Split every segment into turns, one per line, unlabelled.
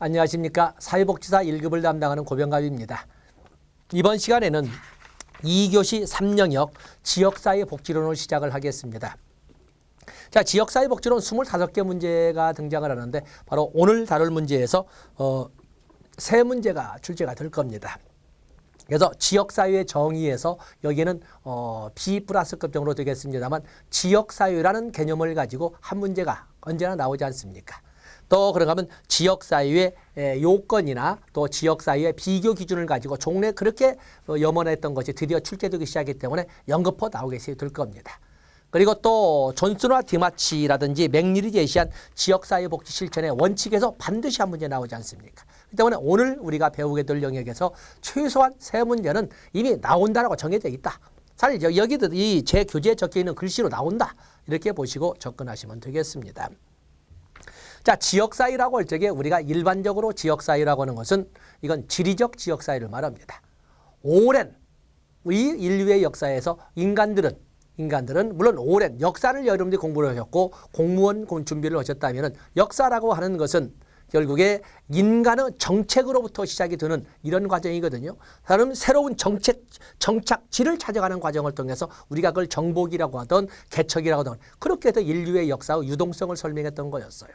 안녕하십니까. 사회복지사 1급을 담당하는 고병갑입니다. 이번 시간에는 2교시 3영역 지역사회복지론을 시작을 하겠습니다. 자, 지역사회복지론 25개 문제가 등장을 하는데 바로 오늘 다룰 문제에서 3문제가 출제가 될 겁니다. 그래서 지역사회의 정의에서 여기에는 B 플러스급 정도 되겠습니다만 지역사회라는 개념을 가지고 한 문제가 언제나 나오지 않습니까? 또 그런가 하면 지역사회의 요건이나 또 지역사회의 비교 기준을 가지고 종래 그렇게 염원했던 것이 드디어 출제되기 시작하기 때문에 연거푸 나오게 될 겁니다. 그리고 또 존슨과 디마치라든지 맥닐이 제시한 지역사회복지 실천의 원칙에서 반드시 한 문제 나오지 않습니까? 그렇기 때문에 오늘 우리가 배우게 될 영역에서 최소한 3문제는 이미 나온다라고 정해져 있다. 사실 여기도 이 제 교재에 적혀있는 글씨로 나온다. 이렇게 보시고 접근하시면 되겠습니다. 자, 지역사회라고 할 적에 우리가 일반적으로 지역사회라고 하는 것은 이건 지리적 지역사회를 말합니다. 오랜 우리 인류의 역사에서 인간들은 물론 오랜 역사를 여러분들이 공부를 하셨고 공무원 준비를 하셨다면 역사라고 하는 것은 결국에 인간의 정책으로부터 시작이 되는 이런 과정이거든요. 다른 새로운 정착지를 찾아가는 과정을 통해서 우리가 그걸 정복이라고 하던 개척이라고 하던 그렇게 해서 인류의 역사의 유동성을 설명했던 거였어요.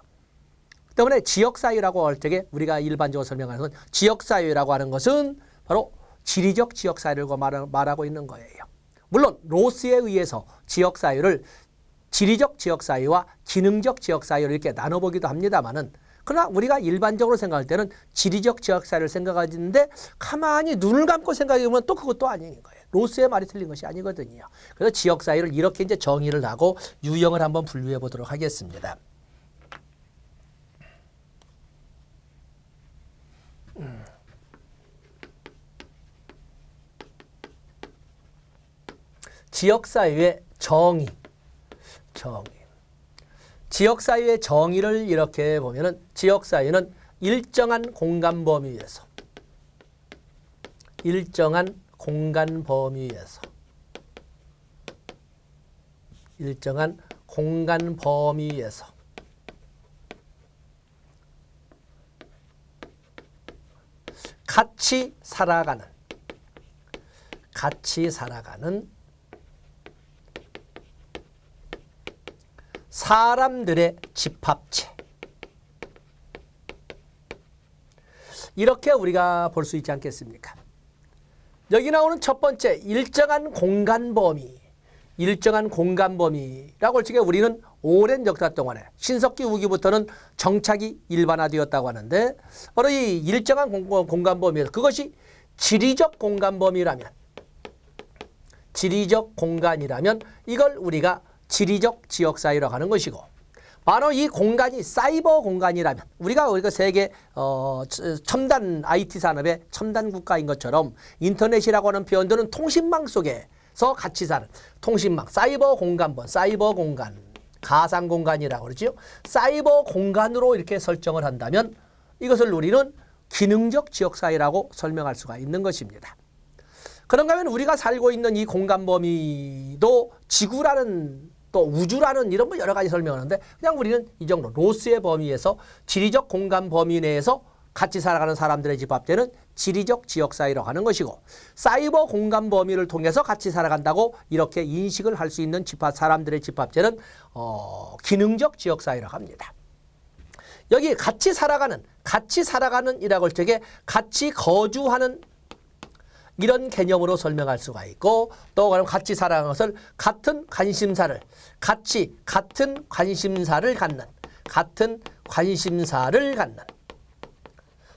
때문에 지역사회라고 할 때 우리가 일반적으로 설명하는 건 지역사회라고 하는 것은 바로 지리적 지역사회라고 말하고 있는 거예요. 물론 로스에 의해서 지역사회를 지리적 지역사회와 기능적 지역사회로 이렇게 나눠보기도 합니다만은 그러나 우리가 일반적으로 생각할 때는 지리적 지역사회를 생각하는데 가만히 눈을 감고 생각해보면 또 그것도 아닌 거예요. 로스의 말이 틀린 것이 아니거든요. 그래서 지역사회를 이렇게 이제 정의를 하고 유형을 한번 분류해 보도록 하겠습니다. 지역사회의 정의. 지역사회의 정의를 이렇게 보면은 지역사회는 일정한 공간 범위에서 같이 살아가는 사람들의 집합체. 이렇게 우리가 볼 수 있지 않겠습니까? 여기 나오는 첫 번째 일정한 공간 범위라고 할 적에 우리는 오랜 역사 동안에 신석기 후기부터는 정착이 일반화되었다고 하는데 바로 이 일정한 공간 범위에서 그것이 지리적 공간이라면 이걸 우리가 지리적 지역사회라고 하는 것이고 바로 이 공간이 사이버 공간이라면 우리가 세계 첨단 IT 산업의 첨단 국가인 것처럼 인터넷이라고 하는 표현들은 통신망 속에서 같이 사는 통신망, 사이버 공간, 가상 공간이라고 그러죠. 사이버 공간으로 이렇게 설정을 한다면 이것을 우리는 기능적 지역사회라고 설명할 수가 있는 것입니다. 그런가 하면 우리가 살고 있는 이 공간 범위도 지구라는 또 우주라는 이런 거 여러 가지 설명하는데 그냥 우리는 이 정도 로스의 범위에서 지리적 공간 범위 내에서 같이 살아가는 사람들의 집합체는 지리적 지역사회라고 하는 것이고 사이버 공간 범위를 통해서 같이 살아간다고 이렇게 인식을 할 수 있는 사람들의 집합체는 기능적 지역사회라고 합니다. 여기 같이 살아가는 이라고 할 적에 같이 거주하는 이런 개념으로 설명할 수가 있고 또 그럼 같이 살아가는 것을 같은 관심사를 갖는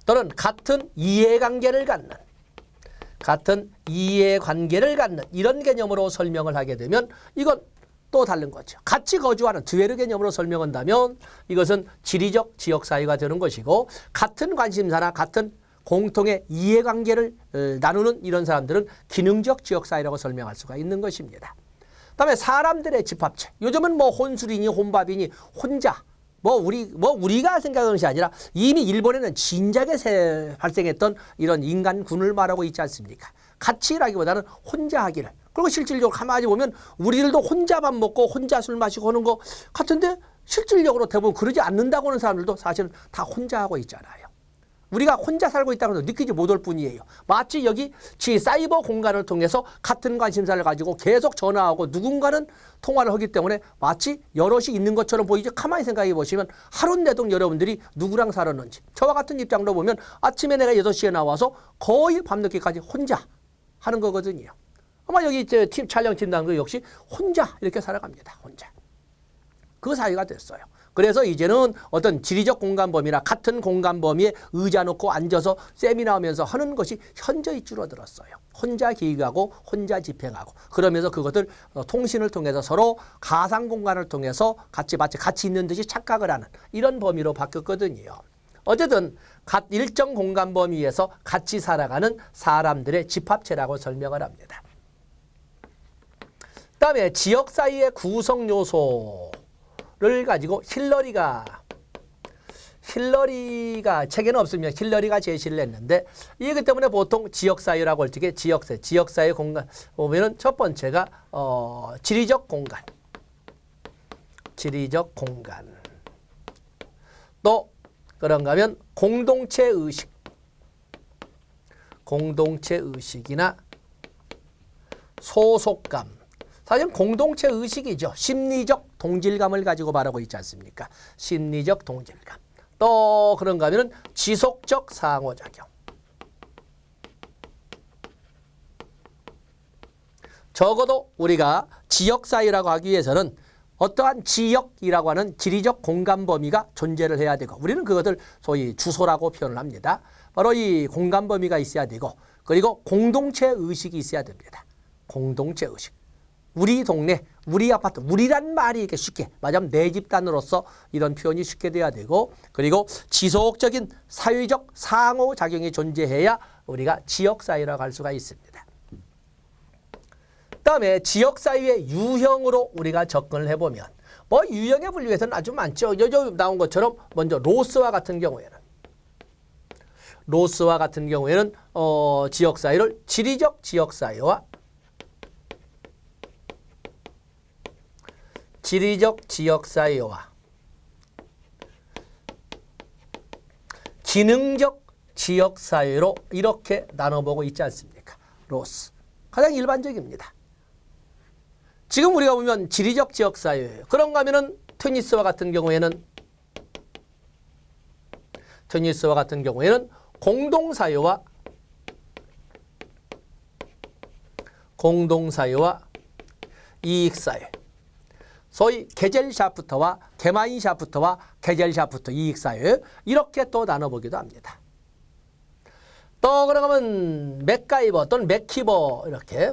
또는 같은 이해관계를 갖는 이런 개념으로 설명을 하게 되면 이건 또 다른 거죠. 같이 거주하는 듀에르 개념으로 설명한다면 이것은 지리적 지역사회가 되는 것이고 같은 관심사나 같은 공통의 이해관계를 나누는 이런 사람들은 기능적 지역사회라고 설명할 수가 있는 것입니다. 그다음에 사람들의 집합체. 요즘은 뭐 혼술이니 혼밥이니 혼자 우리가 생각하는 것이 아니라 이미 일본에는 진작에 발생했던 이런 인간군을 말하고 있지 않습니까? 같이라기보다는 혼자 하기를. 그리고 실질적으로 가만히 보면 우리들도 혼자 밥 먹고 혼자 술 마시고 하는 거 같은데 실질적으로 대부분 그러지 않는다고 하는 사람들도 사실은 다 혼자 하고 있잖아요. 우리가 혼자 살고 있다는 걸 느끼지 못할 뿐이에요. 마치 여기 사이버 공간을 통해서 같은 관심사를 가지고 계속 전화하고 누군가는 통화를 하기 때문에 마치 여럿이 있는 것처럼 보이죠. 가만히 생각해 보시면 하루 내동 여러분들이 누구랑 살았는지 저와 같은 입장으로 보면 아침에 내가 6시에 나와서 거의 밤늦게까지 혼자 하는 거거든요. 아마 여기 팀 촬영팀장도 역시 혼자 이렇게 살아갑니다. 혼자. 그 사이가 됐어요. 그래서 이제는 어떤 지리적 공간 범위나 같은 공간 범위에 의자 놓고 앉아서 세미나 하면서 하는 것이 현저히 줄어들었어요. 혼자 기획하고 혼자 집행하고 그러면서 그것을 통신을 통해서 서로 가상 공간을 통해서 마치 같이 있는 듯이 착각을 하는 이런 범위로 바뀌었거든요. 어쨌든 일정 공간 범위에서 같이 살아가는 사람들의 집합체라고 설명을 합니다. 그다음에 지역 사이의 구성 요소를 가지고 힐러리가 책에는 없으면 힐러리가 제시를 했는데 이기 때문에 보통 지역 사유라고 할 적에 지역 사유 공간 보면은 첫 번째가 지리적 공간. 또 그런가 하면 공동체 의식이나 소속감. 사실 공동체 의식이죠. 심리적 동질감을 가지고 말하고 있지 않습니까? 심리적 동질감. 또 그런가 하면 지속적 상호작용. 적어도 우리가 지역사회라고 하기 위해서는 어떠한 지역이라고 하는 지리적 공간 범위가 존재를 해야 되고 우리는 그것을 소위 주소라고 표현을 합니다. 바로 이 공간 범위가 있어야 되고 그리고 공동체 의식이 있어야 됩니다. 공동체 의식. 우리 동네, 우리 아파트, 우리란 말이 이렇게 쉽게 말하자면 내 집단으로서 이런 표현이 쉽게 돼야 되고 그리고 지속적인 사회적 상호작용이 존재해야 우리가 지역사회라고 할 수가 있습니다. 그다음에 지역사회의 유형으로 우리가 접근을 해보면 유형의 분류에서는 아주 많죠. 여기 나온 것처럼 먼저 로스와 같은 경우에는 지역사회를 지리적 지역사회와 기능적 지역사회로 이렇게 나눠보고 있지 않습니까? 로스. 가장 일반적입니다. 지금 우리가 보면 지리적 지역사회. 그런가 하면은 테니스와 같은 경우에는 공동사회와 이익사회. 소위 게젤샤프트와 게마인샤프트와 게젤샤프트 이익사회 이렇게 또 나눠보기도 합니다. 또 그러면 맥가이버 또는 맥키버 이렇게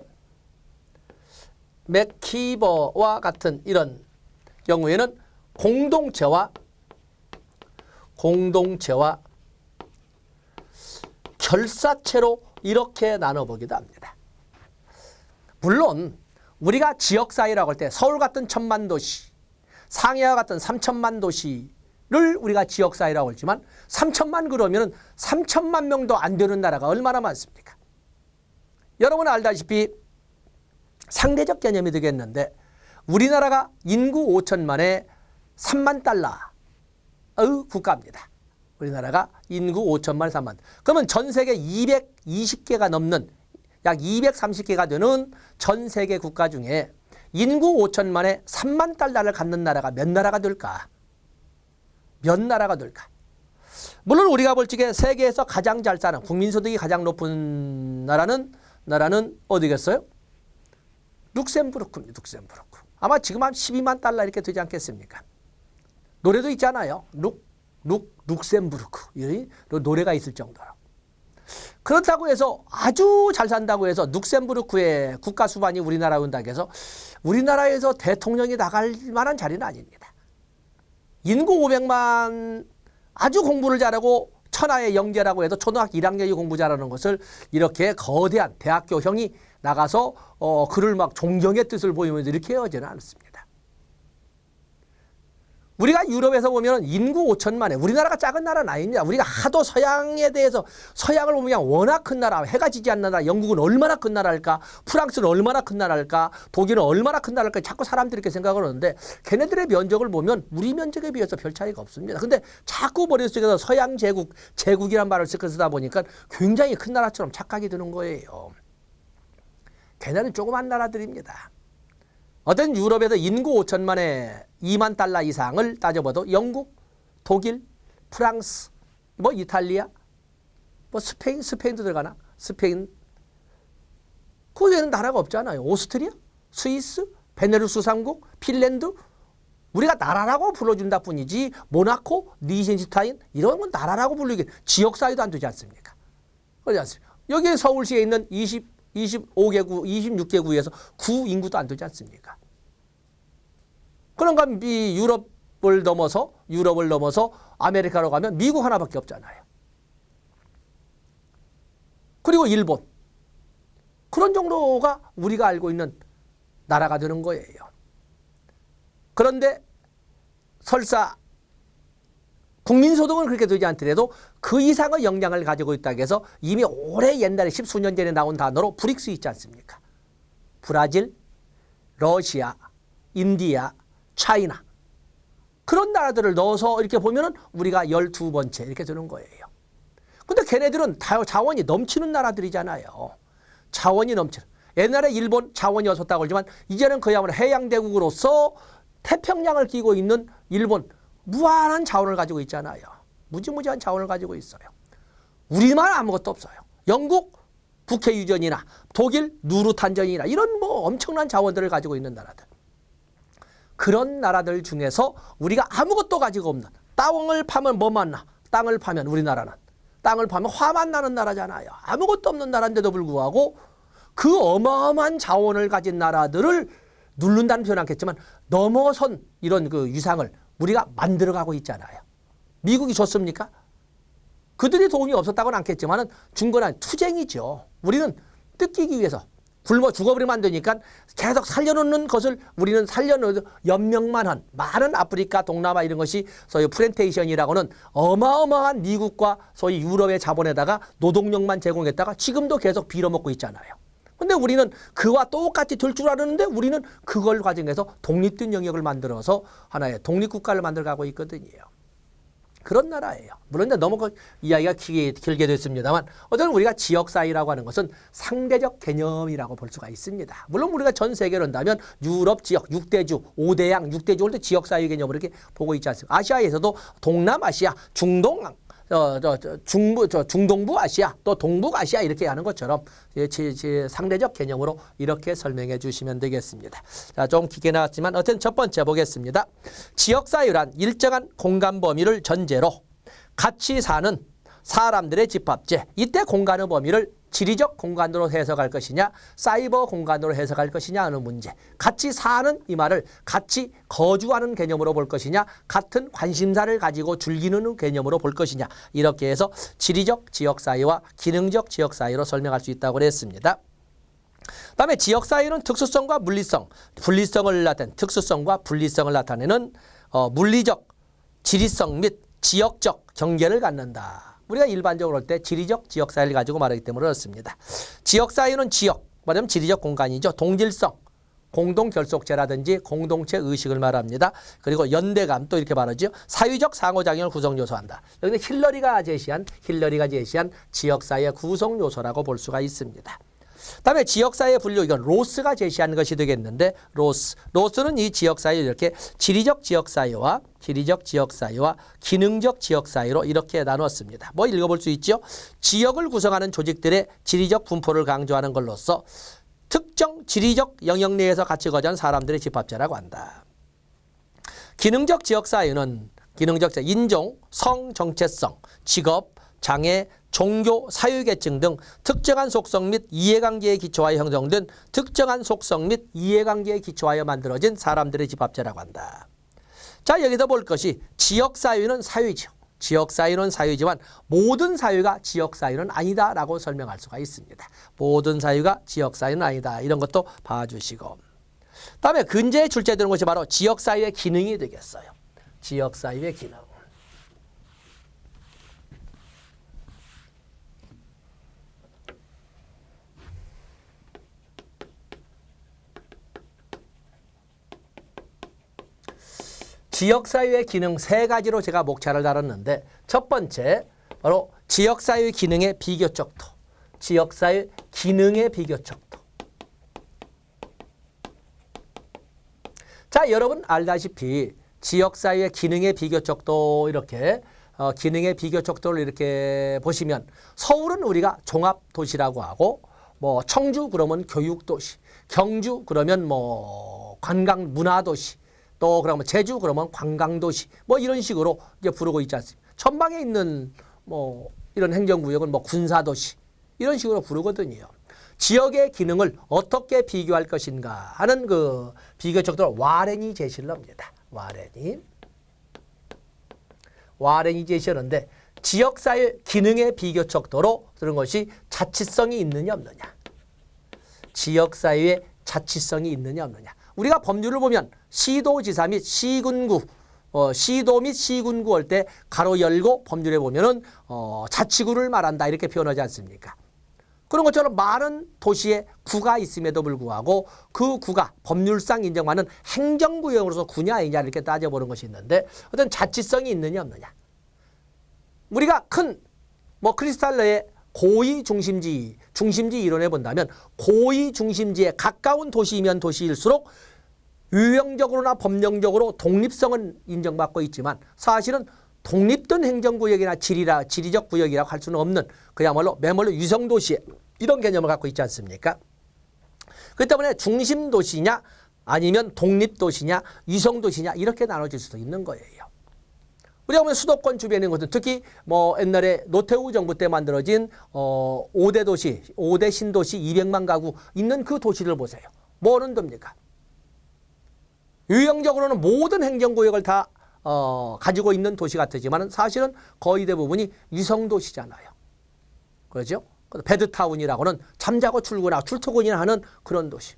맥키버와 같은 이런 경우에는 공동체와 결사체로 이렇게 나눠보기도 합니다. 물론 우리가 지역사회라고 할 때 서울 같은 1000만 도시, 상해와 같은 3000만 도시를 우리가 지역사회라고 하지만 3000만 그러면 3000만 명도 안 되는 나라가 얼마나 많습니까? 여러분 알다시피 상대적 개념이 되겠는데 우리나라가 인구 5천만에 3만 달러의 국가입니다. 우리나라가 인구 5천만 3만. 그러면 전 세계 220개가 넘는 약 230개가 되는 전 세계 국가 중에 인구 5천만에 3만 달러를 갖는 나라가 몇 나라가 될까? 물론 우리가 볼 적에 세계에서 가장 잘 사는 국민소득이 가장 높은 나라는 어디겠어요? 룩셈부르크입니다. 아마 지금 한 12만 달러 이렇게 되지 않겠습니까? 노래도 있잖아요. 룩셈부르크. 이 노래가 있을 정도로. 그렇다고 해서 아주 잘 산다고 해서 룩셈부르크의 국가 수반이 우리나라에 온다고 해서 우리나라에서 대통령이 나갈 만한 자리는 아닙니다. 인구 500만 아주 공부를 잘하고 천하의 영재라고 해도 초등학교 1학년이 공부 잘하는 것을 이렇게 거대한 대학교형이 나가서 그를 막 존경의 뜻을 보이면서 이렇게 하지는 않습니다. 우리가 유럽에서 보면 인구 5천만에 우리나라가 작은 나라는 아닙니다. 우리가 하도 서양에 대해서 서양을 보면 워낙 큰 나라, 해가 지지 않는 나라, 영국은 얼마나 큰 나라일까, 프랑스는 얼마나 큰 나라일까, 독일은 얼마나 큰 나라일까 자꾸 사람들이 이렇게 생각을 하는데 걔네들의 면적을 보면 우리 면적에 비해서 별 차이가 없습니다. 근데 자꾸 머릿속에서 서양 제국이란 말을 쓰다 보니까 굉장히 큰 나라처럼 착각이 드는 거예요. 걔네는 조그만 나라들입니다. 어떤 유럽에서 인구 5천만에 2만 달러 이상을 따져봐도 영국, 독일, 프랑스, 뭐 이탈리아, 뭐 스페인도 들어가나? 스페인. 그 외에는 나라가 없잖아요. 오스트리아, 스위스, 베네루스 3국, 핀란드. 우리가 나라라고 불러준다 뿐이지 모나코, 리echtenstein 이런 건 나라라고 부르기 지역사회도 안 되지 않습니까? 그렇지 않습니까? 여기 서울시에 있는 25개구, 26개구에서 구 인구도 안 되지 않습니까? 그런가 이 유럽을 넘어서 아메리카로 가면 미국 하나밖에 없잖아요. 그리고 일본. 그런 정도가 우리가 알고 있는 나라가 되는 거예요. 그런데 설사 국민소득은 그렇게 되지 않더라도 그 이상의 영향을 가지고 있다고 해서 이미 오래 옛날에 십수년 전에 나온 단어로 브릭스 있지 않습니까? 브라질, 러시아, 인디아, 차이나 그런 나라들을 넣어서 이렇게 보면은 우리가 12번째 이렇게 되는 거예요. 근데 걔네들은 자원이 넘치는 나라들이잖아요. 자원이 넘치는. 옛날에 일본 자원이 없었다고 그러지만 이제는 그야말로 해양대국으로서 태평양을 끼고 있는 일본 무한한 자원을 가지고 있잖아요. 무지무지한 자원을 가지고 있어요. 우리만 아무것도 없어요. 영국 북해유전이나 독일 누르탄전이나 이런 뭐 엄청난 자원들을 가지고 있는 나라들. 그런 나라들 중에서 우리가 아무것도 가지고 없는 땅을 파면 뭐만 나? 땅을 파면 우리나라는 땅을 파면 화만 나는 나라잖아요. 아무것도 없는 나라인데도 불구하고 그 어마어마한 자원을 가진 나라들을 누른다는 표현은 않겠지만 넘어선 이런 그 위상을 우리가 만들어가고 있잖아요. 미국이 줬습니까? 그들이 도움이 없었다고는 않겠지만 준 건 아니 투쟁이죠. 우리는 뜯기기 위해서 굶어 죽어버리면 안 되니까 계속 살려놓는 것을 우리는 살려놓는 연명만 한 많은 아프리카, 동남아 이런 것이 소위 플랜테이션이라고는 어마어마한 미국과 소위 유럽의 자본에다가 노동력만 제공했다가 지금도 계속 빌어먹고 있잖아요. 근데 우리는 그와 똑같이 될 줄 아는데 우리는 그걸 과정해서 독립된 영역을 만들어서 하나의 독립국가를 만들어가고 있거든요. 그런 나라예요. 물론 너무 이야기가 길게 됐습니다만 어쨌든 우리가 지역사회라고 하는 것은 상대적 개념이라고 볼 수가 있습니다. 물론 우리가 전 세계로 한다면 유럽 지역, 6대주, 5대양, 6대주를 지역사회 개념으로 이렇게 보고 있지 않습니까? 아시아에서도 동남아시아, 중동부 아시아, 또 동북아시아 이렇게 하는 것처럼 상대적 개념으로 이렇게 설명해 주시면 되겠습니다. 자, 좀 길게 나왔지만 어쨌든 첫 번째 보겠습니다. 지역사회란 일정한 공간 범위를 전제로 같이 사는 사람들의 집합체. 이때 공간의 범위를 지리적 공간으로 해석할 것이냐 사이버 공간으로 해석할 것이냐 하는 문제. 같이 사는 이 말을 같이 거주하는 개념으로 볼 것이냐 같은 관심사를 가지고 즐기는 개념으로 볼 것이냐 이렇게 해서 지리적 지역사회와 기능적 지역사회로 설명할 수 있다고 했습니다. 다음에 지역사회는 특수성과 물리성, 분리성을 나타내는 특수성과 분리성을 나타내는 물리적, 지리성 및 지역적 경계를 갖는다. 우리가 일반적으로 할 때 지리적 지역사회를 가지고 말하기 때문에 그렇습니다. 지역사회는 지역, 말하면 지리적 공간이죠. 동질성, 공동결속체라든지 공동체 의식을 말합니다. 그리고 연대감 또 이렇게 말하죠. 사회적 상호작용을 구성요소한다. 여기는 힐러리가 제시한 지역사회의 구성요소라고 볼 수가 있습니다. 다음에 지역사회 분류, 이건 로스가 제시하는 것이 되겠는데 로스는 이 지역사회를 이렇게 지리적 지역사회와 기능적 지역사회로 이렇게 나눴습니다. 뭐 읽어볼 수 있죠. 지역을 구성하는 조직들의 지리적 분포를 강조하는 걸로써 특정 지리적 영역 내에서 같이 거주하는 사람들의 집합체라고 한다. 기능적 지역사회는 인종, 성, 정체성, 직업, 장애, 종교, 사유계층 등 특정한 속성 및 이해관계에 기초하여 형성된 특정한 속성 및 이해관계에 기초하여 만들어진 사람들의 집합체라고 한다. 자, 여기서 볼 것이 지역사회는 사회죠. 지역사회는 사회지만 모든 사회가 지역사회는 아니다라고 설명할 수가 있습니다. 모든 사회가 지역사회는 아니다. 이런 것도 봐주시고. 다음에 근제에 출제되는 것이 바로 지역사회의 기능이 되겠어요. 지역사회의 기능. 지역사회의 기능 세 가지로 제가 목차를 달았는데 첫 번째 바로 지역사회 기능의 비교적도. 지역사회 기능의 비교적도. 자, 여러분 알다시피 지역사회의 기능의 비교적도 이렇게 기능의 비교적도를 이렇게 보시면 서울은 우리가 종합도시라고 하고 뭐 청주 그러면 교육도시, 경주 그러면 뭐 관광 문화도시, 또 그러면 제주 그러면 관광도시 뭐 이런 식으로 이제 부르고 있지 않습니까? 전방에 있는 뭐 이런 행정구역은 뭐 군사도시 이런 식으로 부르거든요. 지역의 기능을 어떻게 비교할 것인가 하는 그 비교적도를 와렌이 제시를 합니다. 와렌이 제시하는데 지역사회 기능의 비교적도로 들은 것이 자치성이 있느냐 없느냐. 지역사회의 자치성이 있느냐 없느냐. 우리가 법률을 보면 시도지사 및 시군구, 시도 및 시군구 할 때 가로 열고 법률에 보면은 자치구를 말한다 이렇게 표현하지 않습니까? 그런 것처럼 많은 도시에 구가 있음에도 불구하고 그 구가 법률상 인정하는 행정구역으로서 구냐 아니냐 이렇게 따져보는 것이 있는데 어떤 자치성이 있느냐 없느냐. 우리가 큰 뭐 크리스탈러의 고위 중심지 이론에 본다면 고위 중심지에 가까운 도시이면 도시일수록 유형적으로나 법령적으로 독립성은 인정받고 있지만 사실은 독립된 행정구역이나 지리적 구역이라고 할 수는 없는 그야말로 매몰로 유성도시 이런 개념을 갖고 있지 않습니까? 그렇기 때문에 중심도시냐 아니면 독립도시냐 유성도시냐 이렇게 나눠질 수도 있는 거예요. 우리가 보면 수도권 주변에 있는 것은 특히 뭐 옛날에 노태우 정부 때 만들어진 5대 도시, 5대 신도시 200만 가구 있는 그 도시를 보세요. 뭐는 됩니까? 유형적으로는 모든 행정구역을 다 가지고 있는 도시 같지만 사실은 거의 대부분이 유성도시잖아요. 그렇죠? 베드타운이라고는 잠자고 출근하고 출퇴근이나 하는 그런 도시.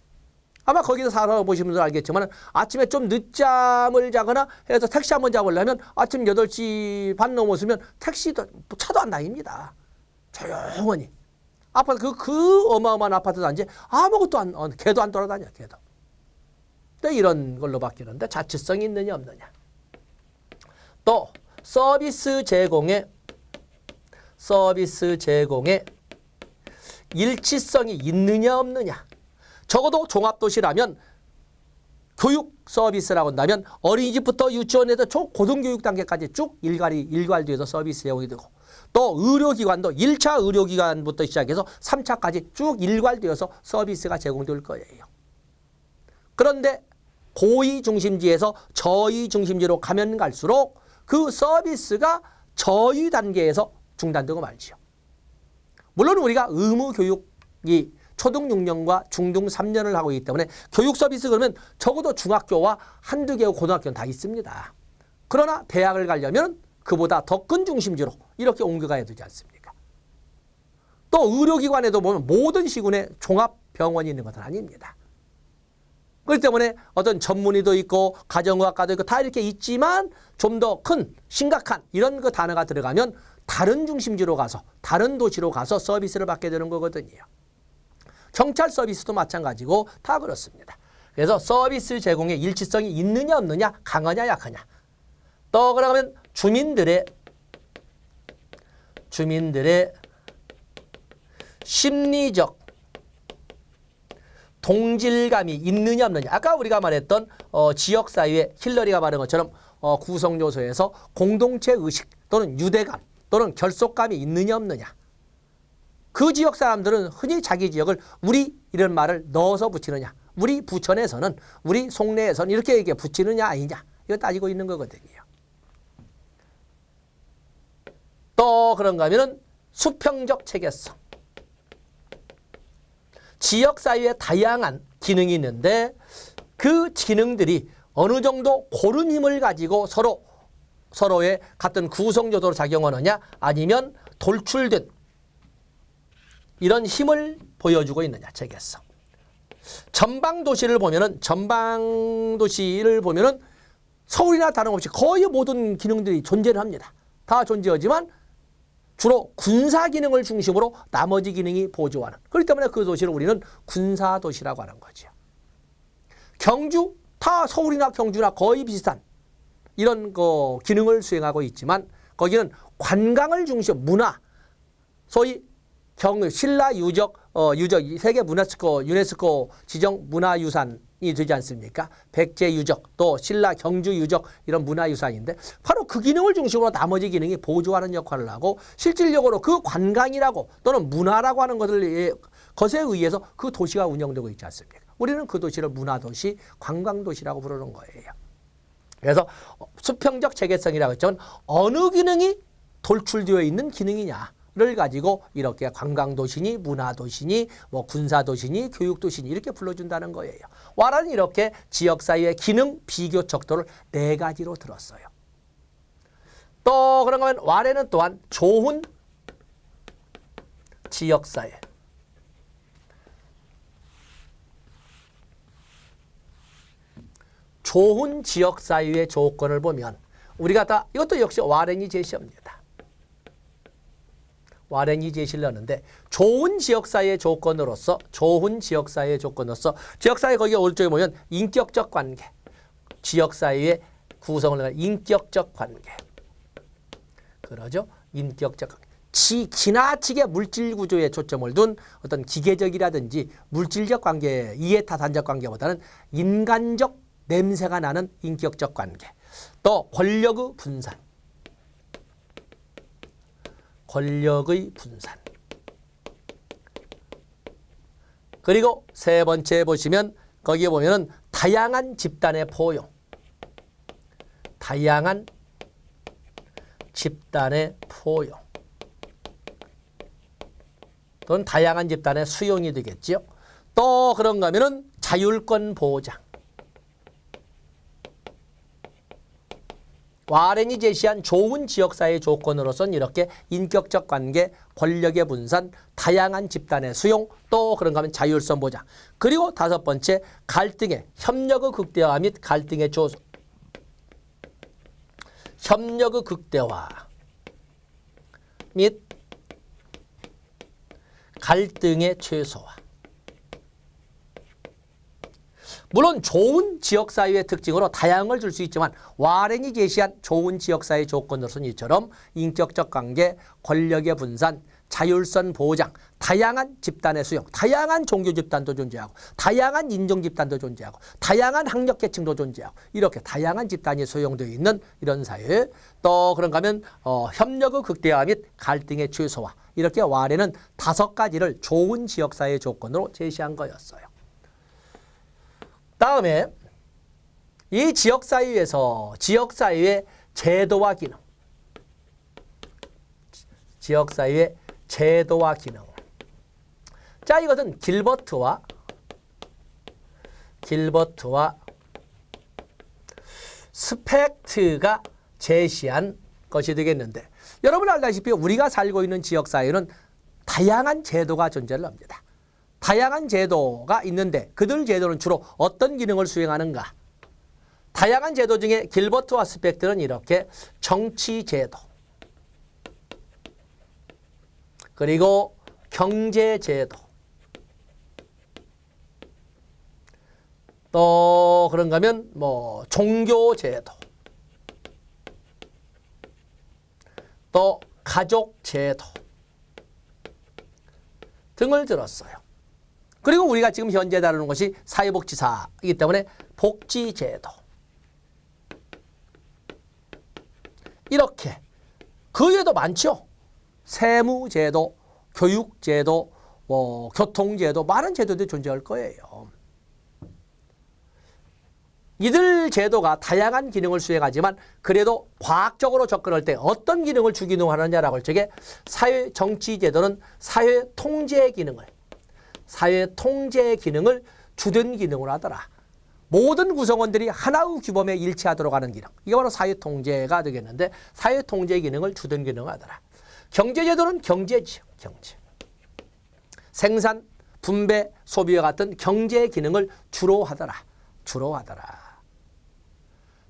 아마 거기서 살아보신 분들 알겠지만 아침에 좀 늦잠을 자거나 해서 택시 한번 잡으려면 아침 8시 반 넘었으면 택시도 차도 안 다닙니다. 조용히. 아파트 그 어마어마한 아파트 단지 아무것도 개도 안 돌아다녀. 개도. 이런 걸로 바뀌는데 자치성이 있느냐 없느냐. 또 서비스 제공에 일치성이 있느냐 없느냐. 적어도 종합도시라면 교육 서비스라고 한다면 어린이집부터 유치원에서 초고등교육 단계까지 쭉 일괄되어서 서비스 제공이 되고 또 의료기관도 1차 의료기관부터 시작해서 3차까지 쭉 일괄되어서 서비스가 제공될 거예요. 그런데 고위 중심지에서 저위 중심지로 가면 갈수록 그 서비스가 저위 단계에서 중단되고 말지요. 물론 우리가 의무 교육이 초등 6년과 중등 3년을 하고 있기 때문에 교육 서비스 그러면 적어도 중학교와 한두 개의 고등학교는 다 있습니다. 그러나 대학을 가려면 그보다 더 큰 중심지로 이렇게 옮겨가야 되지 않습니까? 또 의료기관에도 보면 모든 시군에 종합병원이 있는 것은 아닙니다. 그렇기 때문에 어떤 전문의도 있고 가정의학과도 있고 다 이렇게 있지만 좀 더 큰 심각한 이런 그 단어가 들어가면 다른 중심지로 가서 다른 도시로 가서 서비스를 받게 되는 거거든요. 경찰 서비스도 마찬가지고 다 그렇습니다. 그래서 서비스 제공의 일치성이 있느냐 없느냐 강하냐 약하냐. 또 그러면 주민들의 심리적 동질감이 있느냐 없느냐. 아까 우리가 말했던 지역사회에 힐러리가 말한 것처럼 구성요소에서 공동체 의식 또는 유대감 또는 결속감이 있느냐 없느냐. 그 지역 사람들은 흔히 자기 지역을 우리 이런 말을 넣어서 붙이느냐. 우리 부천에서는 우리 송내에서는 이렇게 붙이느냐 아니냐. 이거 따지고 있는 거거든요. 또 그런가 하면은 수평적 체계성. 지역사회에 다양한 기능이 있는데 그 기능들이 어느 정도 고른 힘을 가지고 서로의 같은 구성조도로 작용하느냐 아니면 돌출된 이런 힘을 보여주고 있느냐 전방도시를 보면은 서울이나 다름없이 거의 모든 기능들이 존재를 합니다. 다 존재하지만 주로 군사 기능을 중심으로 나머지 기능이 보조하는. 그렇기 때문에 그 도시를 우리는 군사도시라고 하는 거죠. 경주, 다 서울이나 경주나 거의 비슷한 이런 기능을 수행하고 있지만 거기는 관광을 중심, 문화, 소위 신라 유적, 세계 유네스코 지정 문화유산이 되지 않습니까? 백제 유적, 또 신라 경주 유적 이런 문화유산인데 바로 그 기능을 중심으로 나머지 기능이 보조하는 역할을 하고 실질적으로 그 관광이라고 또는 문화라고 하는 것에 의해서 그 도시가 운영되고 있지 않습니까? 우리는 그 도시를 문화도시, 관광도시라고 부르는 거예요. 그래서 수평적 체계성이라고 했지만 어느 기능이 돌출되어 있는 기능이냐를 가지고 이렇게 관광도시니 문화도시니 군사도시니 교육도시니 이렇게 불러준다는 거예요. 와라는 이렇게 지역사회의 기능 비교 척도를 4가지로 들었어요. 또 그런가 하면 와래는 또한 좋은 지역사회, 좋은 지역사회의 조건을 보면 우리가 다 이것도 역시 와렌이 제시합니다. 와렌이 제시를 하는데 좋은 지역사회의 조건으로서 지역사회 거기에 오른쪽에 보면 인격적 관계, 지역사회의 구성을 하는 인격적 관계. 그러죠? 인격적 관계. 지나치게 물질 구조에 초점을 둔 어떤 기계적이라든지 물질적 관계, 이해타산적 관계보다는 인간적 냄새가 나는 인격적 관계. 또 권력의 분산. 그리고 3번째 보시면 거기에 보면은 다양한 집단의 포용. 또는 다양한 집단의 수용이 되겠죠. 또 그런가 하면은 자율권 보장. 와렌이 제시한 좋은 지역사회 조건으로서는 이렇게 인격적 관계, 권력의 분산, 다양한 집단의 수용, 또 그런가 하면 자율성 보장. 그리고 5번째, 갈등의 협력의 극대화 및 갈등의 조소. 협력의 극대화 및 갈등의 최소화. 물론 좋은 지역사회의 특징으로 다양을 줄 수 있지만 와렌이 제시한 좋은 지역사회 조건으로서는 이처럼 인격적 관계, 권력의 분산, 자율성 보장, 다양한 집단의 수용, 다양한 종교 집단도 존재하고 다양한 인종 집단도 존재하고 다양한 학력 계층도 존재하고 이렇게 다양한 집단이 소용되어 있는 이런 사회. 또 그런가 하면 협력의 극대화 및 갈등의 최소화. 이렇게 와렌은 5가지를 좋은 지역사회 조건으로 제시한 거였어요. 다음에 이 지역사회에서 지역사회의 제도와 기능. 지역사회의 제도와 기능. 자, 이것은 길버트와 스펙트가 제시한 것이 되겠는데 여러분 알다시피 우리가 살고 있는 지역사회는 다양한 제도가 존재를 합니다. 다양한 제도가 있는데 그들 제도는 주로 어떤 기능을 수행하는가? 다양한 제도 중에 길버트와 스펙트는 이렇게 정치제도, 그리고 경제제도, 또 그런가 하면 종교제도, 또 가족제도 등을 들었어요. 그리고 우리가 지금 현재 다루는 것이 사회복지사이기 때문에 복지제도. 이렇게 그 외에도 많죠. 세무제도, 교육제도, 교통제도, 많은 제도들이 존재할 거예요. 이들 제도가 다양한 기능을 수행하지만 그래도 과학적으로 접근할 때 어떤 기능을 주기능하느냐라고 할 적에 사회 정치제도는 사회 통제 기능을 주된 기능으로 하더라. 모든 구성원들이 하나의 규범에 일치하도록 하는 기능. 이게 바로 사회 통제가 되겠는데 사회 통제 기능을 주된 기능을 하더라. 경제제도는 경제지요. 경제. 생산, 분배, 소비와 같은 경제 기능을 주로 하더라.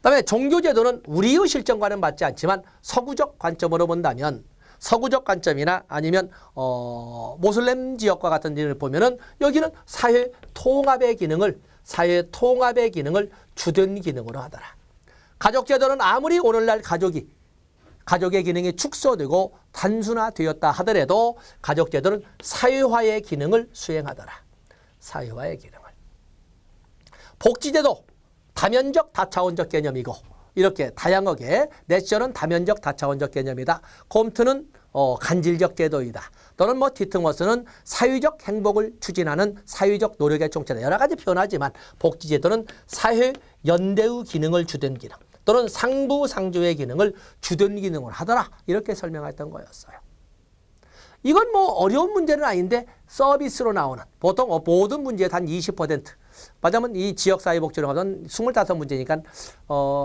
그다음에 종교제도는 우리의 실정과는 맞지 않지만 서구적 관점으로 본다면 서구적 관점이나 아니면 모슬렘 지역과 같은 데를 보면은 여기는 사회 통합의 기능을 주된 기능으로 하더라. 가족제도는 아무리 오늘날 가족의 기능이 축소되고 단순화되었다 하더라도 가족제도는 사회화의 기능을 수행하더라. 사회화의 기능을. 복지제도 다면적 다차원적 개념이고 이렇게 다양하게 내셔는 다면적 다차원적 개념이다. 콤트는 간질적 제도이다. 또는 디트머스는 사회적 행복을 추진하는 사회적 노력의 총체다. 여러 가지 표현하지만 복지제도는 사회 연대의 기능을 주된 기능 또는 상부상조의 기능을 주된 기능을 하더라. 이렇게 설명했던 거였어요. 이건 어려운 문제는 아닌데 서비스로 나오는 보통 모든 문제의 한 20% 맞으면 이 지역사회복지로 가면 25문제니까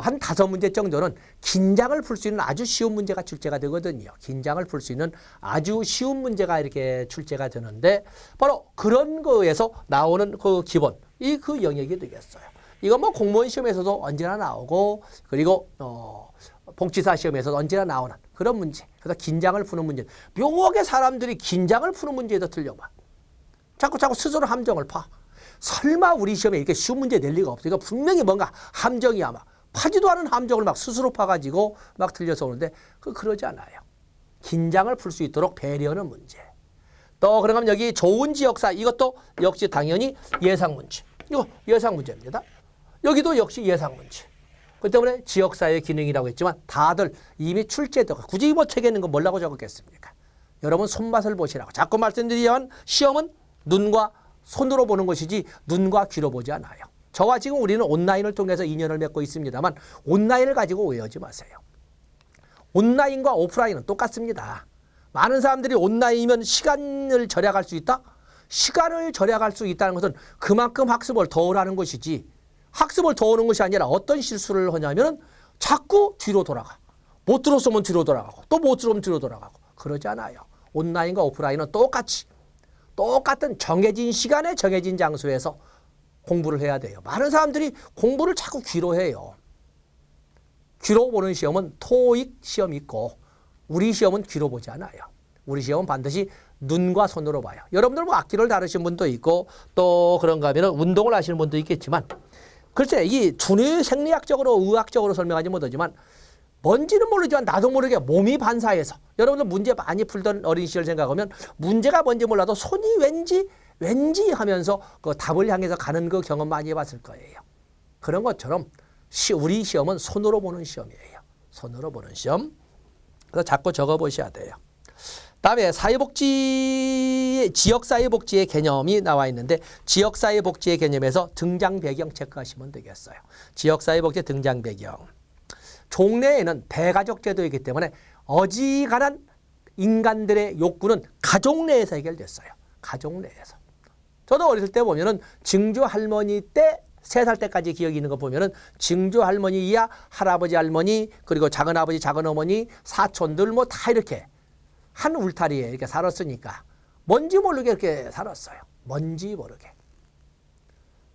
한 5문제 정도는 긴장을 풀 수 있는 아주 쉬운 문제가 출제가 되거든요. 긴장을 풀 수 있는 아주 쉬운 문제가 이렇게 출제가 되는데 바로 그런 거에서 나오는 그 기본 그 영역이 되겠어요. 이건 공무원 시험에서도 언제나 나오고 그리고 복지사 시험에서도 언제나 나오는 그런 문제. 그래서 긴장을 푸는 문제. 묘하게 사람들이 긴장을 푸는 문제에도 틀려봐. 자꾸 스스로 함정을 파. 설마 우리 시험에 이렇게 쉬운 문제 낼 리가 없어. 이거 분명히 뭔가 함정이야. 파지도 않은 함정을 스스로 파가지고 틀려서 오는데 그러지 않아요. 긴장을 풀 수 있도록 배려하는 문제. 또 그러면 여기 좋은 지역사 이것도 역시 당연히 예상 문제. 이거 예상 문제입니다. 여기도 역시 예상 문제. 그 때문에 지역사회 기능이라고 했지만 다들 이미 출제되고 굳이 책에 있는 거 뭐라고 적었겠습니까? 여러분 손맛을 보시라고. 자꾸 말씀드리지만 시험은 눈과 손으로 보는 것이지 눈과 귀로 보지 않아요. 저와 지금 우리는 온라인을 통해서 인연을 맺고 있습니다만 온라인을 가지고 오해하지 마세요. 온라인과 오프라인은 똑같습니다. 많은 사람들이 온라인이면 시간을 절약할 수 있다? 시간을 절약할 수 있다는 것은 그만큼 학습을 더 하는 것이지 학습을 더 하는 것이 아니라 어떤 실수를 하냐면 자꾸 뒤로 돌아가. 못 들었으면 뒤로 돌아가고 또 못 들으면 뒤로 돌아가고 그러지 않아요. 온라인과 오프라인은 똑같은 정해진 시간에 정해진 장소에서 공부를 해야 돼요. 많은 사람들이 공부를 자꾸 귀로 해요. 귀로 보는 시험은 토익 시험이 있고 우리 시험은 귀로 보지 않아요. 우리 시험은 반드시 눈과 손으로 봐요. 여러분들 악기를 다루신 분도 있고 또 그런가 하면 운동을 하시는 분도 있겠지만 글쎄 이 준의 생리학적으로 의학적으로 설명하지 못하지만 뭔지는 모르지만 나도 모르게 몸이 반사해서 여러분들 문제 많이 풀던 어린 시절 생각하면 문제가 뭔지 몰라도 손이 왠지 하면서 그 답을 향해서 가는 그 경험 많이 해봤을 거예요. 그런 것처럼 우리 시험은 손으로 보는 시험이에요. 손으로 보는 시험. 그래서 자꾸 적어보셔야 돼요. 다음에 지역사회복지의 개념이 나와 있는데 지역사회복지의 개념에서 등장 배경 체크하시면 되겠어요. 지역사회복지 등장 배경. 종래에는 대가족 제도이기 때문에 어지간한 인간들의 욕구는 가족 내에서 해결됐어요. 가족 내에서. 저도 어렸을 때 보면은 증조 할머니 때 3살 때까지 기억이 있는 거 보면은 증조 할머니 이하 할아버지 할머니 그리고 작은아버지 작은어머니 사촌들 다 이렇게 한 울타리에 이렇게 살았으니까 뭔지 모르게 이렇게 살았어요. 뭔지 모르게.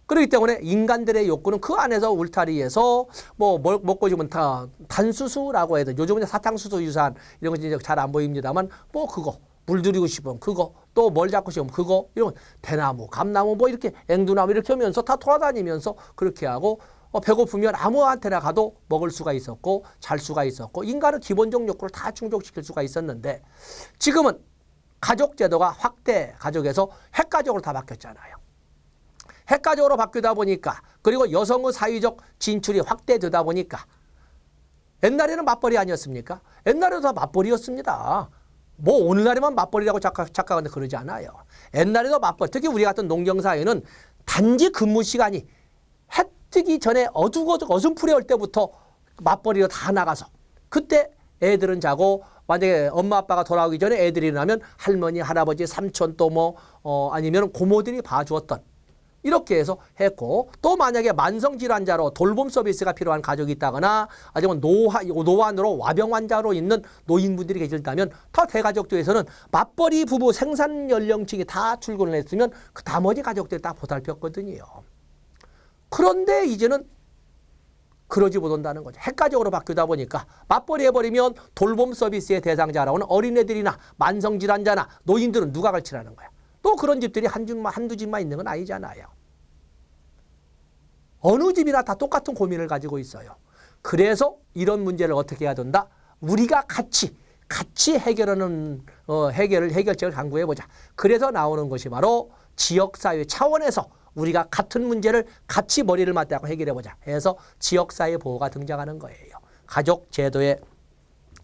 그렇기 때문에 인간들의 욕구는 그 안에서 울타리에서 먹고 싶으면 다 단수수라고 해도 요즘은 사탕수수 유산 이런 거 이제 잘 안 보입니다만 그거 물들이고 싶으면 그거 또 뭘 잡고 싶으면 그거 이런 대나무 감나무 이렇게 앵두나무 이렇게 하면서 다 돌아다니면서 그렇게 하고 배고프면 아무한테나 가도 먹을 수가 있었고 잘 수가 있었고 인간은 기본적 욕구를 다 충족시킬 수가 있었는데 지금은 가족 제도가 확대 가족에서 핵가족으로 다 바뀌었잖아요. 핵가족으로 바뀌다 보니까 그리고 여성의 사회적 진출이 확대되다 보니까 옛날에는 맞벌이 아니었습니까? 옛날에도 다 맞벌이였습니다. 오늘날에만 맞벌이라고 착각하는데 그러지 않아요. 옛날에도 맞벌이, 특히 우리 같은 농경사회는 단지 근무 시간이 해 뜨기 전에 어슴푸레 할 때부터 맞벌이로 다 나가서 그때 애들은 자고 만약에 엄마 아빠가 돌아오기 전에 애들이 일어나면 할머니 할아버지 삼촌 또 아니면 고모들이 봐주었던 이렇게 해서 했고 또 만약에 만성질환자로 돌봄 서비스가 필요한 가족이 있다거나 아니면 노환으로 와병 환자로 있는 노인분들이 계실다면 다 대가족도에서는 맞벌이 부부 생산 연령층이 다 출근을 했으면 그 나머지 가족들이 다 보살폈거든요. 그런데 이제는 그러지 못한다는 거죠. 핵가족으로 바뀌다 보니까 맞벌이 해버리면 돌봄 서비스의 대상자라고는 어린애들이나 만성질환자나 노인들은 누가 갈치라는 거야. 또 그런 집들이 한두 집만 있는 건 아니잖아요. 어느 집이나 다 똑같은 고민을 가지고 있어요. 그래서 이런 문제를 어떻게 해야 된다? 우리가 같이 해결책을 강구해보자. 그래서 나오는 것이 바로 지역사회 차원에서 우리가 같은 문제를 같이 머리를 맞대고 해결해보자 해서 지역사회 보호가 등장하는 거예요. 가족 제도에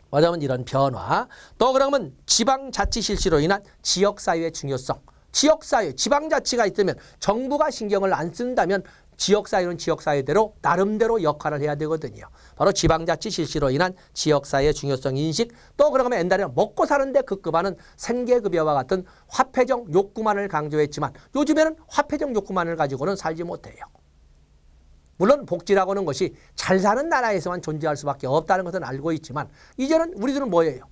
말하자면 이런 변화. 또 그러면 지방자치 실시로 인한 지역사회의 중요성. 지역사회, 지방자치가 있으면 정부가 신경을 안 쓴다면 지역사회는 지역사회대로 나름대로 역할을 해야 되거든요. 바로 지방자치 실시로 인한 지역사회의 중요성 인식. 또 그러면 옛날에는 먹고 사는데 급급하는 생계급여와 같은 화폐적 욕구만을 강조했지만 요즘에는 화폐적 욕구만을 가지고는 살지 못해요. 물론 복지라고 하는 것이 잘 사는 나라에서만 존재할 수밖에 없다는 것은 알고 있지만 이제는 우리들은 뭐예요?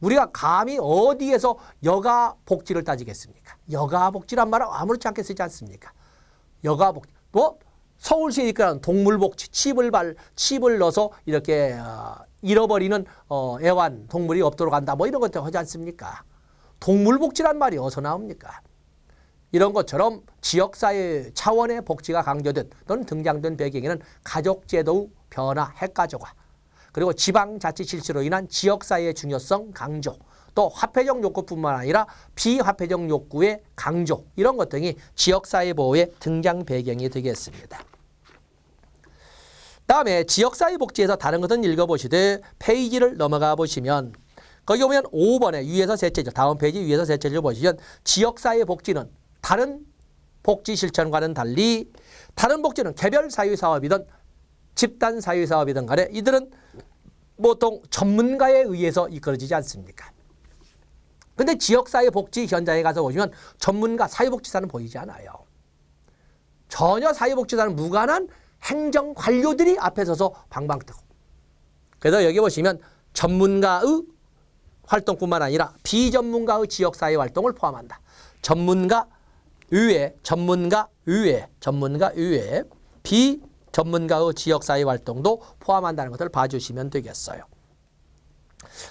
우리가 감히 어디에서 여가복지를 따지겠습니까? 여가복지란 말은 아무렇지 않게 쓰지 않습니까? 여가복지. 뭐 서울시에 이끌어가는 동물복지, 칩을 넣어서 이렇게 잃어버리는 애완 동물이 없도록 한다. 뭐 이런 것들 하지 않습니까? 동물복지란 말이 어디서 나옵니까? 이런 것처럼 지역사회 차원의 복지가 강조된 또는 등장된 배경에는 가족제도 변화, 핵가족화, 그리고 지방자치 실시로 인한 지역사회의 중요성 강조, 또 화폐적 욕구뿐만 아니라 비화폐적 욕구의 강조, 이런 것 등이 지역사회 보호의 등장 배경이 되겠습니다. 다음에 지역사회 복지에서 다른 것은 읽어보시되 페이지를 넘어가 보시면 거기 보면 5번에 위에서 셋째 줄, 다음 페이지 위에서 셋째 줄 보시면 지역사회 복지는 다른 복지 실천과는 달리 다른 복지는 개별 사회사업이든 집단 사회사업이든 간에 이들은 보통 전문가에 의해서 이끌어지지 않습니까? 근데 지역사회 복지 현장에 가서 보시면 전문가 사회복지사는 보이지 않아요. 전혀 사회복지사는 무관한 행정 관료들이 앞에 서서 방방 뜨고. 그래서 여기 보시면 전문가의 활동뿐만 아니라 비전문가의 지역사회 활동을 포함한다. 전문가 의회, 비전문가의 지역사회 활동도 포함한다는 것을 봐주시면 되겠어요.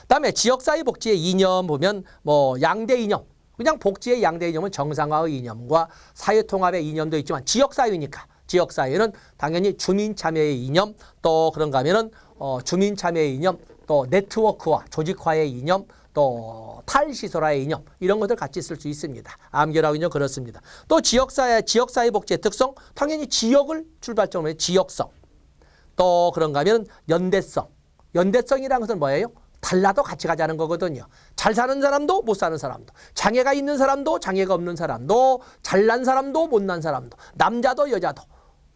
다음에 지역사회 복지의 이념 보면 뭐 양대 이념, 그냥 복지의 양대 이념은 정상화의 이념과 사회통합의 이념도 있지만 지역사회니까 지역사회는 당연히 주민참여의 이념, 또 그런가 하면은 주민참여의 이념, 또 네트워크와 조직화의 이념, 또 탈시설화의 이념, 이런 것들 같이 쓸 수 있습니다. 암결하고 이념 그렇습니다. 또 지역사회 복지의 특성, 당연히 지역을 출발점으로 해 지역성, 또 그런가 하면 연대성. 연대성이라는 것은 뭐예요? 달라도 같이 가자는 거거든요. 잘 사는 사람도 못 사는 사람도, 장애가 있는 사람도 장애가 없는 사람도, 잘난 사람도 못난 사람도, 남자도 여자도,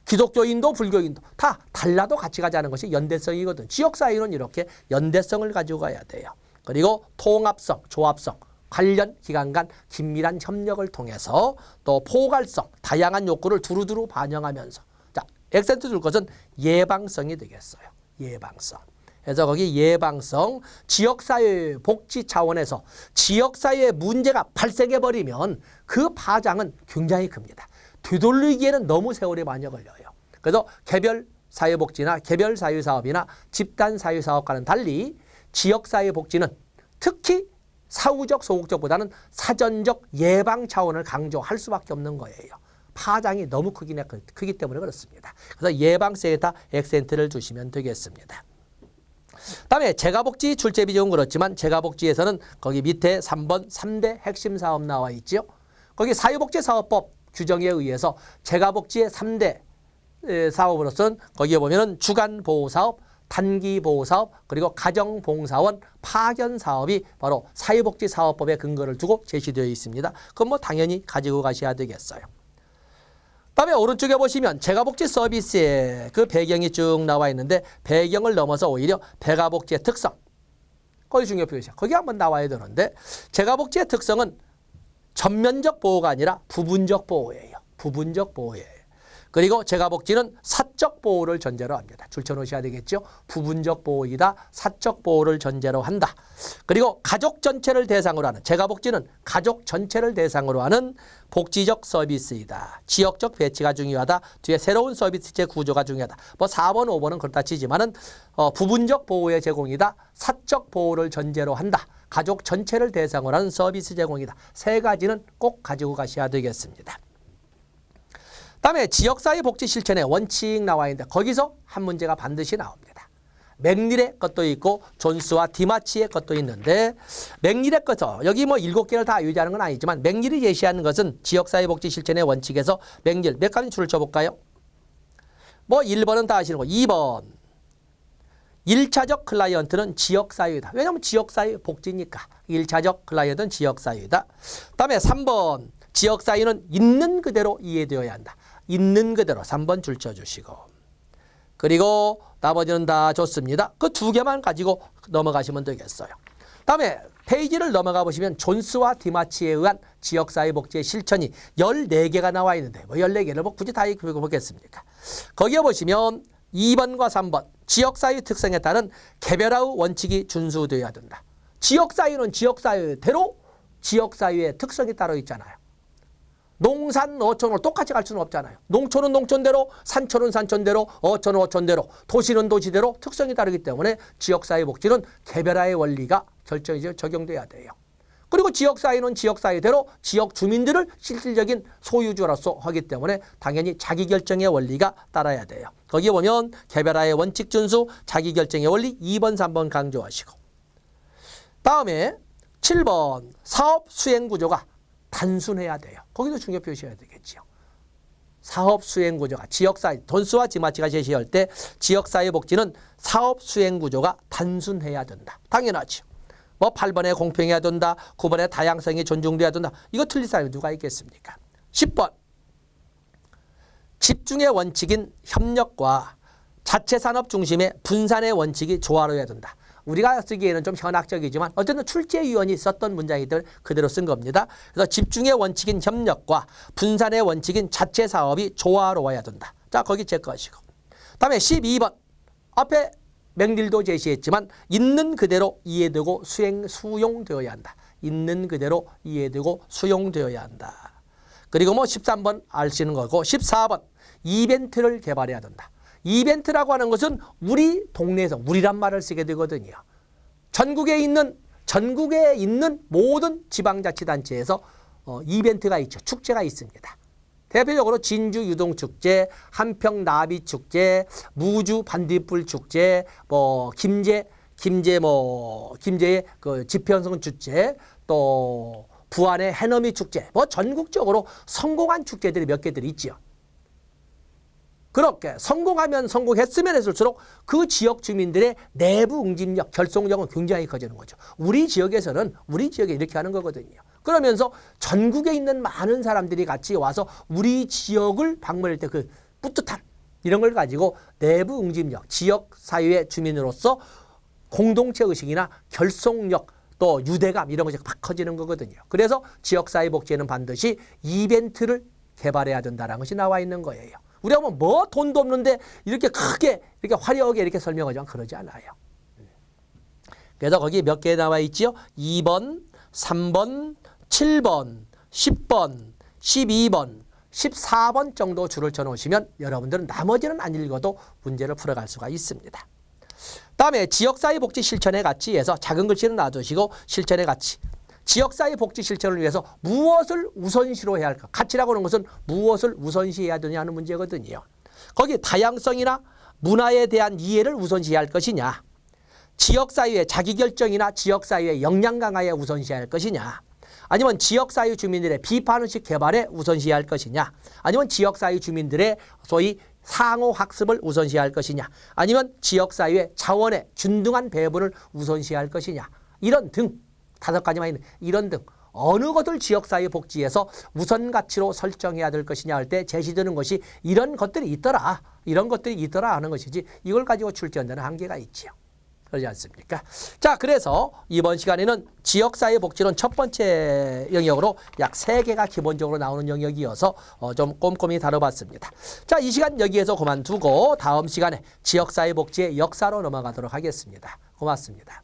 기독교인도 불교인도 다 달라도 같이 가자는 것이 연대성이거든. 지역사회는 이렇게 연대성을 가지고 가야 돼요. 그리고 통합성, 조합성, 관련 기관 간 긴밀한 협력을 통해서 또 포괄성, 다양한 욕구를 두루두루 반영하면서, 자, 액센트 줄 것은 예방성이 되겠어요. 예방성. 그래서 거기 예방성, 지역사회 복지 차원에서 지역사회에 문제가 발생해버리면 그 파장은 굉장히 큽니다. 되돌리기에는 너무 세월이 많이 걸려요. 그래서 개별 사회복지나 개별 사회사업이나 집단 사회사업과는 달리 지역사회복지는 특히 사후적 소극적보다는 사전적 예방 차원을 강조할 수밖에 없는 거예요. 파장이 너무 크기 때문에 그렇습니다. 그래서 예방성에다 액센트를 주시면 되겠습니다. 다음에 재가복지 출제 비중은 그렇지만 재가복지에서는 거기 밑에 3번 3대 핵심 사업 나와 있죠. 거기 사회복지사업법 규정에 의해서 재가복지의 3대 사업으로서는 거기에 보면은 주간보호사업, 단기보호사업, 그리고 가정봉사원, 파견사업이 바로 사회복지사업법에 근거를 두고 제시되어 있습니다. 그건 뭐 당연히 가지고 가셔야 되겠어요. 다음에 오른쪽에 보시면 재가복지 서비스의 그 배경이 쭉 나와 있는데 배경을 넘어서 오히려 재가복지의 특성, 거기 중요 표시야. 거기 한번 나와야 되는데 재가복지의 특성은 전면적 보호가 아니라 부분적 보호예요. 부분적 보호예요. 그리고 재가복지는 사적 보호를 전제로 합니다. 줄쳐놓으셔야 되겠죠. 부분적 보호이다. 사적 보호를 전제로 한다. 그리고 가족 전체를 대상으로 하는 재가복지는 가족 전체를 대상으로 하는 복지적 서비스이다. 지역적 배치가 중요하다. 뒤에 새로운 서비스체 구조가 중요하다. 뭐 4번, 5번은 그렇다 치지만은 부분적 보호의 제공이다. 사적 보호를 전제로 한다. 가족 전체를 대상으로 하는 서비스 제공이다. 세 가지는 꼭 가지고 가셔야 되겠습니다. 다음에 지역사회 복지 실천의 원칙 나와 있는데 거기서 한 문제가 반드시 나옵니다. 맥릴의 것도 있고 존스와 디마치의 것도 있는데 맥릴의 것은 여기 뭐 7개를 다 유지하는 건 아니지만 맥릴이 제시하는 것은 지역사회 복지 실천의 원칙에서 맥릴 몇 가지 줄을 쳐볼까요? 뭐 1번은 다 아시는 거. 2번 1차적 클라이언트는 지역사회이다. 왜냐하면 지역사회 복지니까 1차적 클라이언트는 지역사회이다. 다음에 3번 지역사회는 있는 그대로 이해되어야 한다. 있는 그대로 3번 줄 쳐주시고 그리고 나머지는 다 좋습니다. 그 두 개만 가지고 넘어가시면 되겠어요. 다음에 페이지를 넘어가 보시면 존스와 디마치에 의한 지역사회 복지의 실천이 14개가 나와 있는데 뭐 14개를 뭐 굳이 다 읽어보겠습니까? 거기에 보시면 2번과 3번 지역사회 특성에 따른 개별화의 원칙이 준수되어야 된다. 지역사회는 지역사회대로 지역사회의 특성이 따로 있잖아요. 농산, 어촌으로 똑같이 갈 수는 없잖아요. 농촌은 농촌대로, 산촌은 산촌대로, 어촌은 어촌대로, 도시는 도시대로 특성이 다르기 때문에 지역사회 복지는 개별화의 원리가 결정적으로 적용돼야 돼요. 그리고 지역사회는 지역사회대로 지역 주민들을 실질적인 소유주로서 하기 때문에 당연히 자기결정의 원리가 따라야 돼요. 거기에 보면 개별화의 원칙 준수, 자기결정의 원리 2번, 3번 강조하시고 다음에 7번 사업 수행 구조가 단순해야 돼요. 거기도 중요 표시해야 되겠죠. 사업 수행 구조가 지역사회, 존스와 디마치가 제시할 때 지역사회 복지는 사업 수행 구조가 단순해야 된다. 당연하죠. 뭐 8번에 공평해야 된다. 9번에 다양성이 존중돼야 된다. 이거 틀릴 사람이 누가 있겠습니까? 10번 집중의 원칙인 협력과 자체산업 중심의 분산의 원칙이 조화로워야 된다. 우리가 쓰기에는 좀 현학적이지만 어쨌든 출제위원이 썼던 문장이기 때문에 그대로 쓴 겁니다. 그래서 집중의 원칙인 협력과 분산의 원칙인 자체 사업이 조화로워야 된다. 자, 거기 체크하시고. 다음에 12번. 앞에 맥릴도 제시했지만 있는 그대로 이해되고 수용되어야 한다. 있는 그대로 이해되고 수용되어야 한다. 그리고 뭐 13번 아시는 거고 14번 이벤트를 개발해야 된다. 이벤트라고 하는 것은 우리 동네에서 우리란 말을 쓰게 되거든요. 전국에 있는 모든 지방자치단체에서 이벤트가 있죠. 축제가 있습니다. 대표적으로 진주 유동축제, 한평 나비축제, 무주 반딧불 축제, 뭐 김제의 그 지평선 축제, 또 부안의 해넘이 축제, 뭐 전국적으로 성공한 축제들이 몇 개들이 있지요. 그렇게 성공했으면 했을수록 그 지역 주민들의 내부 응집력, 결속력은 굉장히 커지는 거죠. 우리 지역에 이렇게 하는 거거든요. 그러면서 전국에 있는 많은 사람들이 같이 와서 우리 지역을 방문할 때 그 뿌듯함 이런 걸 가지고 내부 응집력, 지역 사회의 주민으로서 공동체 의식이나 결속력 또 유대감 이런 것이 막 커지는 거거든요. 그래서 지역사회 복지에는 반드시 이벤트를 개발해야 된다는 것이 나와 있는 거예요. 우리가 뭐 돈도 없는데 이렇게 크게 이렇게 화려하게 이렇게 설명하지만 그러지 않아요. 그래서 거기 몇 개 나와 있지요? 2번, 3번, 7번, 10번, 12번, 14번 정도 줄을 쳐놓으시면 여러분들은 나머지는 안 읽어도 문제를 풀어갈 수가 있습니다. 다음에 지역사회 복지 실천의 가치에서 작은 글씨는 놔두시고 실천의 가치. 지역사회 복지 실천을 위해서 무엇을 우선시로 해야 할까? 가치라고 하는 것은 무엇을 우선시해야 되냐 하는 문제거든요. 거기 다양성이나 문화에 대한 이해를 우선시해야 할 것이냐? 지역사회의 자기결정이나 지역사회의 역량 강화에 우선시해야 할 것이냐? 아니면 지역사회 주민들의 비판의식 개발에 우선시해야 할 것이냐? 아니면 지역사회 주민들의 소위 상호학습을 우선시해야 할 것이냐? 아니면 지역사회 자원의 균등한 배분을 우선시해야 할 것이냐? 이런 등 5가지만 있는 이런 등 어느 것을 지역사회 복지에서 우선 가치로 설정해야 될 것이냐 할 때 제시되는 것이 이런 것들이 있더라 하는 것이지 이걸 가지고 출제한다는 한계가 있지요. 그러지 않습니까? 자, 그래서 이번 시간에는 지역사회복지론 첫 번째 영역으로 약 3개가 기본적으로 나오는 영역이어서 좀 꼼꼼히 다뤄봤습니다. 자, 이 시간 여기에서 그만두고 다음 시간에 지역사회복지의 역사로 넘어가도록 하겠습니다. 고맙습니다.